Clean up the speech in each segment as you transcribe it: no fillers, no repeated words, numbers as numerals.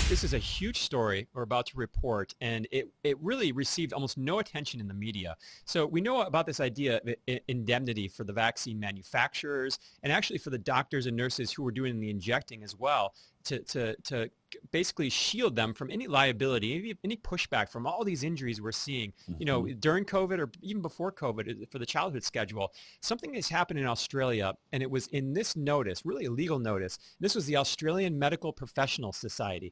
This is a huge story we're about to report, and it really received almost no attention in the media. So we know about this idea of indemnity for the vaccine manufacturers and actually for the doctors and nurses who were doing the injecting as well to basically shield them from any liability, any pushback from all these injuries we're seeing, you know, during COVID or even before COVID for the childhood schedule. Something has happened in Australia, and it was in this notice, really a legal notice. This was the Australian Medical Professionals Society.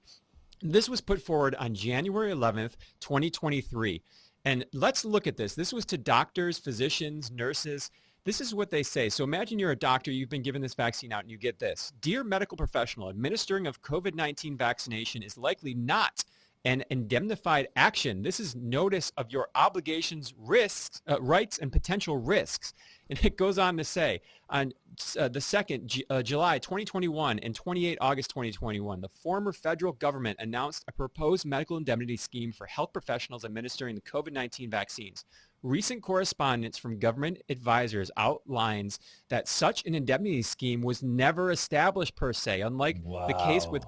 This was put forward on January 11th, 2023. And let's look at this. This was to doctors, physicians, nurses. This is what they say. So imagine you're a doctor, you've been given this vaccine out, and you get this. Dear medical professional, administering of COVID-19 vaccination is likely not an indemnified action. This is notice of your obligations, risks, rights, and potential risks. And it goes on to say, on the 2nd July 2021 and 28 August 2021, the former federal government announced a proposed medical indemnity scheme for health professionals administering the COVID-19 vaccines. Recent correspondence from government advisors outlines that such an indemnity scheme was never established per se. Unlike the case with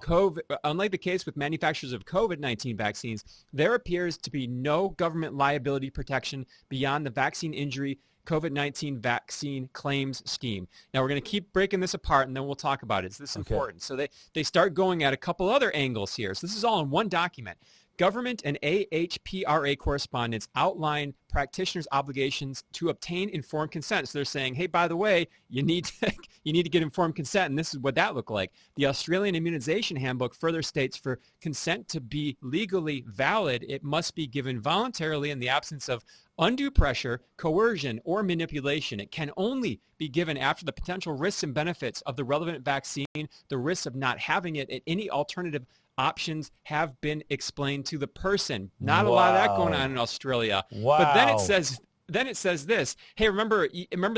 unlike the case with manufacturers of COVID-19 vaccines, there appears to be no government liability protection beyond the vaccine injury COVID-19 vaccine claims scheme. Now, we're going to keep breaking this apart, and then we'll talk about it. Is this important? So they start going at a couple other angles here. So this is all in one document. Government and AHPRA correspondence outline practitioners' obligations to obtain informed consent. So they're saying, hey, by the way, you need to get informed consent, and this is what that looked like. The Australian Immunization Handbook further states for consent to be legally valid, it must be given voluntarily in the absence of undue pressure, coercion, or manipulation. It can only be given after the potential risks and benefits of the relevant vaccine, the risks of not having it, and any alternative options have been explained to the person. Not a lot of that going on in Australia. But then it says this. Hey, remember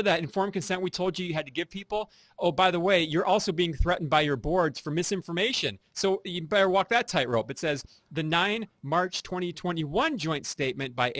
that informed consent we told you had to give people? Oh, by the way, you're also being threatened by your boards for misinformation. So you better walk that tightrope. It says the 9 March 2021 joint statement by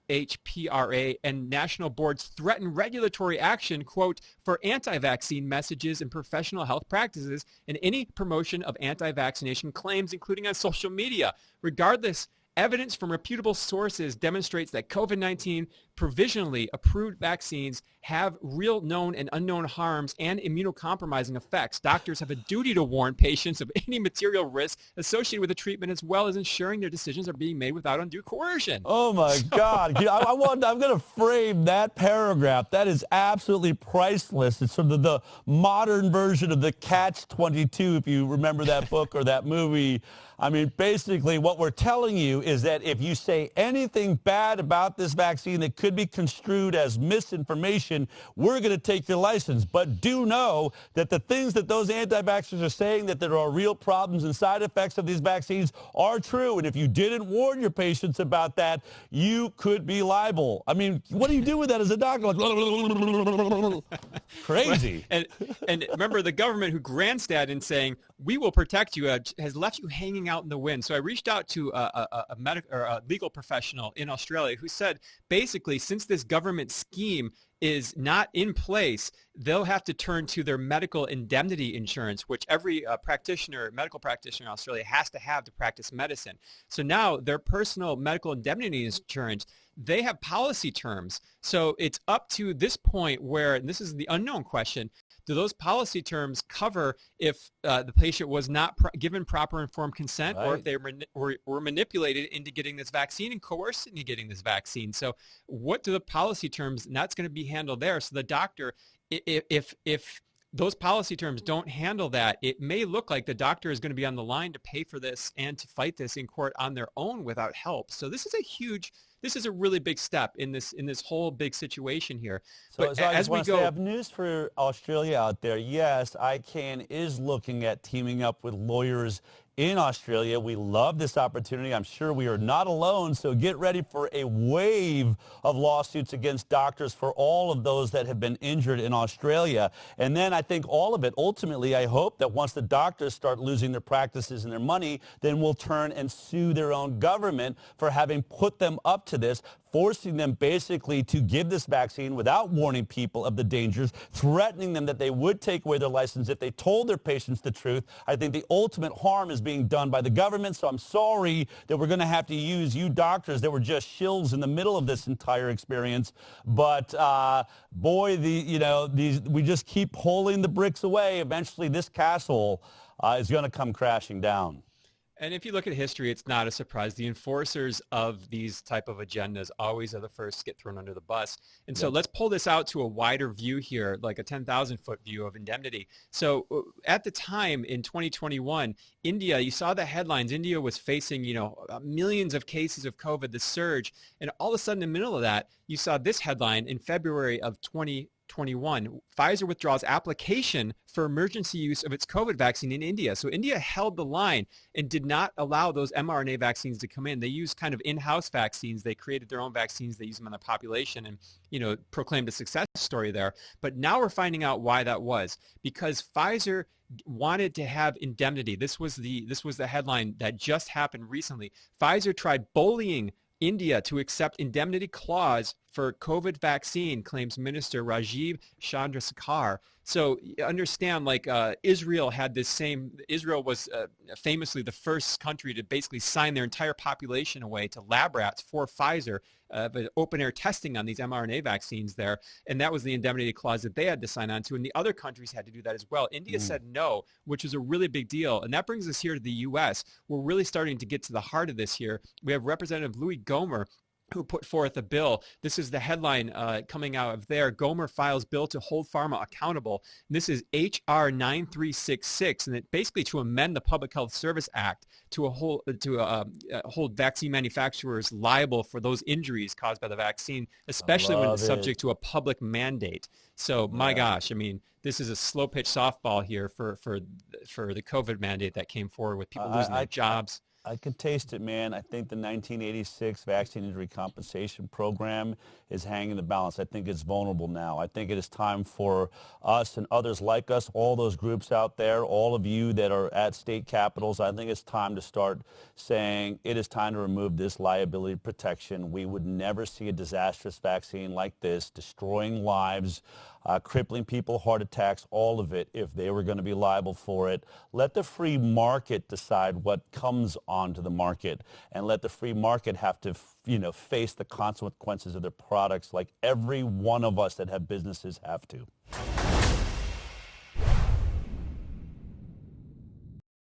AHPRA and national boards threaten regulatory action, quote, for anti-vaccine messages and professional health practices and any promotion of anti-vaccination claims, including on social media. Regardless, evidence from reputable sources demonstrates that COVID-19 provisionally approved vaccines have real known and unknown harms and immunocompromising effects. Doctors have a duty to warn patients of any material risk associated with the treatment, as well as ensuring their decisions are being made without undue coercion. Oh my God. I'm going to frame that paragraph. That is absolutely priceless. It's sort of the modern version of the Catch-22, if you remember that book or that movie. I mean, basically what we're telling you is that if you say anything bad about this vaccine that could be construed as misinformation, we're going to take your license. But do know that the things that those anti-vaxxers are saying, that there are real problems and side effects of these vaccines, are true. And if you didn't warn your patients about that, you could be liable. I mean, what do you do with that as a doctor? Like, crazy. And remember, the government who grandstand in saying, we will protect you, has left you hanging out in the wind. So I reached out to a legal professional in Australia who said, basically, since this government scheme is not in place, they'll have to turn to their medical indemnity insurance, which every medical practitioner in Australia has to have to practice medicine. So now their personal medical indemnity insurance, they have policy terms. So it's up to this point where, and this is the unknown question, do those policy terms cover if the patient was not given proper informed consent, or if they were manipulated into getting this vaccine and coerced into getting this vaccine? So what do the policy terms, and that's going to be handled there. So the doctor, if those policy terms don't handle that, it may look like the doctor is going to be on the line to pay for this and to fight this in court on their own without help. So this is a really big step in this whole big situation here. So, I have news for Australia out there. Yes, ICANN is looking at teaming up with lawyers in Australia. We love this opportunity. I'm sure we are not alone, so get ready for a wave of lawsuits against doctors for all of those that have been injured in Australia. And then I think all of it, ultimately, I hope that once the doctors start losing their practices and their money, then we'll turn and sue their own government for having put them up to this. forcing them basically to give this vaccine without warning people of the dangers, threatening them that they would take away their license if they told their patients the truth. I think the ultimate harm is being done by the government, so I'm sorry that we're going to have to use you doctors that were just shills in the middle of this entire experience. But boy, we just keep pulling the bricks away. Eventually, this castle is going to come crashing down. And if you look at history, it's not a surprise. The enforcers of these type of agendas always are the first to get thrown under the bus. And so let's pull this out to a wider view here, like a 10,000-foot view of indemnity. So at the time in 2021, India, you saw the headlines. India was facing, millions of cases of COVID, the surge. And all of a sudden, in the middle of that, you saw this headline in February of 2021, Pfizer withdraws application for emergency use of its COVID vaccine in India. So India held the line and did not allow those mRNA vaccines to come in. They used kind of in-house vaccines. They created their own vaccines. They used them on the population and, proclaimed a success story there. But now we're finding out why that was, because Pfizer wanted to have indemnity. This was the headline that just happened recently. Pfizer tried bullying India to accept indemnity clause for COVID vaccine, claims Minister Rajiv Chandrasekhar. So understand, Israel had this same, Israel was famously the first country to basically sign their entire population away to lab rats for Pfizer, but open air testing on these mRNA vaccines there. And that was the indemnity clause that they had to sign on to. And the other countries had to do that as well. India said no, which is a really big deal. And that brings us here to the U.S. We're really starting to get to the heart of this here. We have Representative Louis Gohmert, who put forth a bill. This is the headline coming out of there. Gohmert files bill to hold pharma accountable. And this is H.R. 9366, and it basically to amend the Public Health Service Act to hold vaccine manufacturers liable for those injuries caused by the vaccine, especially when it's subject to a public mandate. So my gosh, this is a slow pitch softball here for the COVID mandate that came forward with people losing their jobs. I can taste it, man. I think the 1986 Vaccine Injury Compensation Program is hanging the balance. I think it's vulnerable now. I think it is time for us and others like us, all those groups out there, all of you that are at state capitals, I think it's time to start saying it is time to remove this liability protection. We would never see a disastrous vaccine like this, destroying lives, crippling people, heart attacks, all of it, if they were going to be liable for it. Let the free market decide what comes onto the market, and let the free market have to, face the consequences of their products like every one of us that have businesses have to.